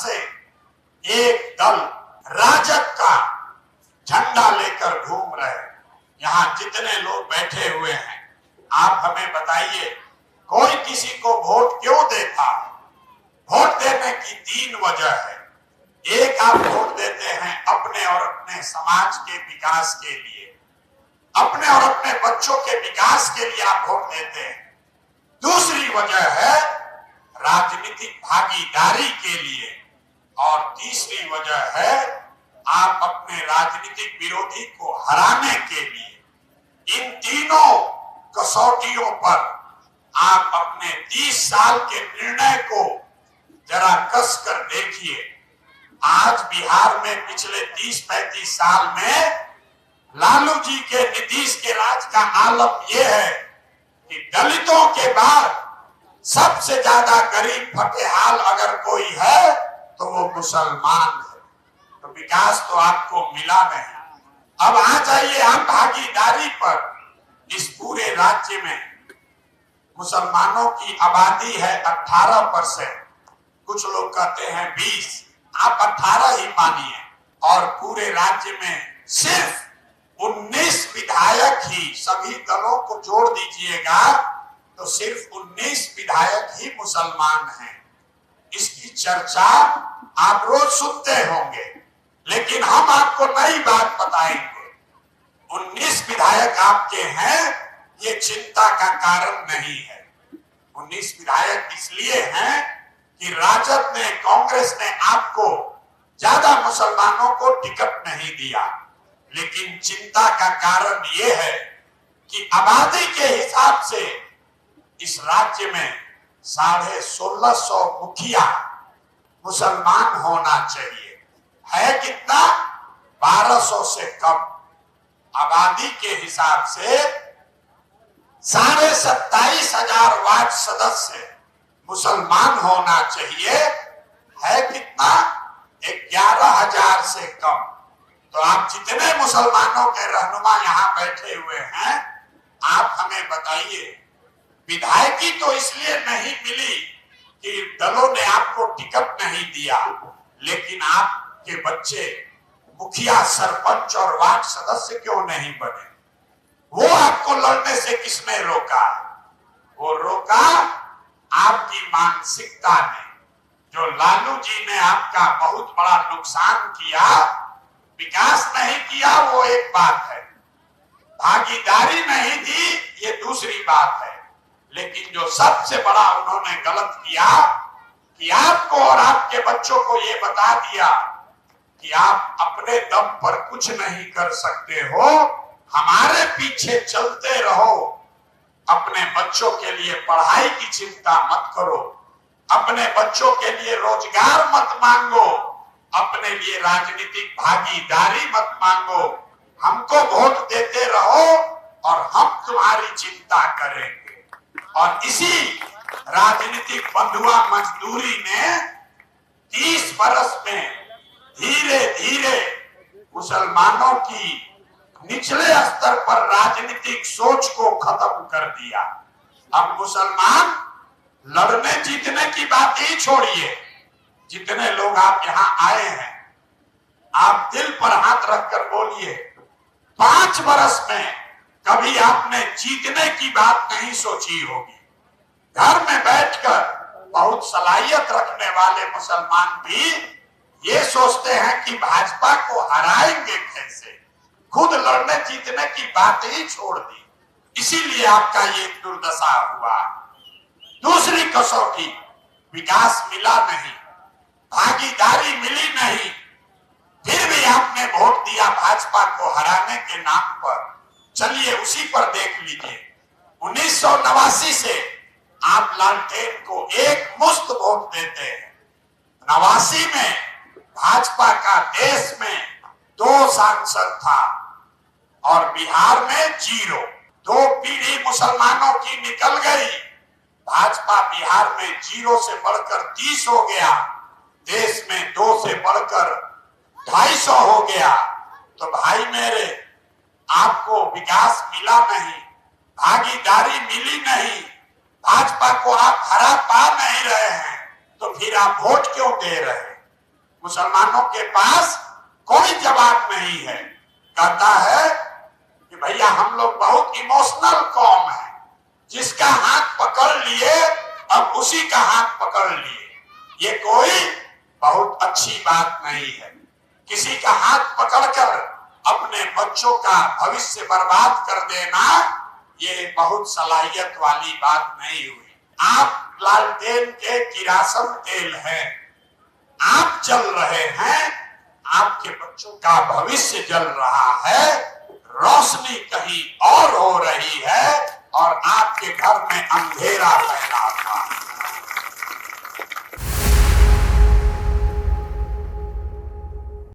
से एक दल राजग का झंडा लेकर घूम रहे हैं। यहाँ जितने लोग बैठे हुए हैं, आप हमें बताइए, कोई किसी को वोट क्यों देता? वोट देने की 3 वजह है। एक, आप वोट देते हैं अपने और अपने समाज के विकास के लिए, अपने और अपने बच्चों के विकास के लिए आप वोट देते हैं। दूसरी वजह है राजनीतिक भागीदारी के लिए, और तीसरी वजह है आप अपने राजनीतिक विरोधी को हराने के लिए। इन तीनों कसौटियों पर आप अपने 30 साल के निर्णय को जरा कस कर देखिए। आज बिहार में पिछले 30-35 साल में लालू जी के, नीतीश के राज का आलम यह है कि दलितों के बाद सबसे ज्यादा गरीब फटेहाल अगर कोई है तो वो मुसलमान है। तो विकास तो आपको मिला नहीं। अब आ जाइए आप भागीदारी पर। इस पूरे राज्य में मुसलमानों की आबादी है 18%, कुछ लोग कहते हैं 20, आप 18 ही मानिए, और पूरे राज्य में सिर्फ 19 विधायक ही, सभी दलों को जोड़ दीजिएगा तो सिर्फ 19 विधायक ही मुसलमान हैं। इसकी चर्चा आप रोज सुनते होंगे, लेकिन हम आपको नई बात बताएंगे। 19 विधायक आपके हैं, ये चिंता का कारण नहीं है। 19 विधायक इसलिए हैं कि राजद ने, कांग्रेस ने आपको ज्यादा मुसलमानों को टिकट नहीं दिया। लेकिन चिंता का कारण यह है कि आबादी के हिसाब से इस राज्य में 1650 मुखिया मुसलमान होना चाहिए। है कितना? 1200 से कम। आबादी के हिसाब से 27,500 वार्ड सदस्य मुसलमान होना चाहिए। है कितना? 11,000 से कम। तो आप जितने मुसलमानों के रहनुमा यहाँ बैठे हुए हैं, आप हमें बताइए, विधायकी तो इसलिए नहीं मिली कि दलों ने आपको टिकट नहीं दिया, लेकिन आपके बच्चे मुखिया, सरपंच और वार्ड सदस्य क्यों नहीं बने? वो आपको लड़ने से किसने रोका? वो रोका आपकी मानसिकता ने। जो लालू जी ने आपका बहुत बड़ा नुकसान किया, विकास नहीं किया, वो एक बात है, भागीदारी नहीं दी, ये दूसरी बात है। लेकिन जो सबसे बड़ा उन्होंने गलत किया कि आपको और आपके बच्चों को ये बता दिया कि आप अपने दम पर कुछ नहीं कर सकते हो, हमारे पीछे चलते रहो। अपने बच्चों के लिए पढ़ाई की चिंता मत करो, अपने बच्चों के लिए रोजगार मत मांगो, अपने लिए राजनीतिक भागीदारी मत मांगो। हमको वोट देते रहो और हम तुम्हारी चिंता करेंगे। और इसी राजनीतिक बंधुआ मजदूरी ने 30 बरस में धीरे धीरे मुसलमानों की निचले स्तर पर राजनीतिक सोच को खत्म कर दिया। अब मुसलमान लड़ने जीतने की बात ही छोड़िए। जितने लोग आप यहाँ आए हैं, आप दिल पर हाथ रखकर बोलिए, 5 बरस में कभी आपने जीतने की बात नहीं सोची होगी। घर में बैठकर बहुत सलाहियत रखने वाले मुसलमान भी ये सोचते हैं कि भाजपा को हराएंगे कैसे, खुद लड़ने जीतने की बात ही छोड़ दी। इसीलिए आपका ये दुर्दशा हुआ। दूसरी कसौटी, विकास मिला नहीं, भागीदारी मिली नहीं, फिर भी आपने वोट दिया भाजपा को हराने के नाम पर। चलिए उसी पर देख लीजिए, 1989 से आप लालटेन को एक मुश्त वोट देते हैं। 89 में भाजपा का देश में 2 सांसद था और बिहार में 0। 2 पीढ़ी मुसलमानों की निकल गई। भाजपा बिहार में 0 से बढ़कर 30 हो गया, देश में 2 से बढ़कर 250 हो गया। तो भाई मेरे, आपको विकास मिला नहीं, भागीदारी मिली नहीं, भाजपा को आप हरा पा नहीं रहे हैं, तो फिर आप वोट क्यों दे रहे हैं? मुसलमानों के पास कोई जवाब नहीं है। कहता है कि भैया हम लोग बहुत इमोशनल कौम है, जिसका हाथ पकड़ लिए अब उसी का हाथ पकड़ लिए, ये कोई बहुत अच्छी बात नहीं है। किसी का हाथ पकड़कर अपने बच्चों का भविष्य बर्बाद कर देना ये बहुत सलाहियत वाली बात नहीं हुई। आप लालटेन के किरासन तेल है, आप जल रहे हैं, आपके बच्चों का भविष्य जल रहा है, रोशनी कहीं और हो रही है और आपके घर में अंधेरा है।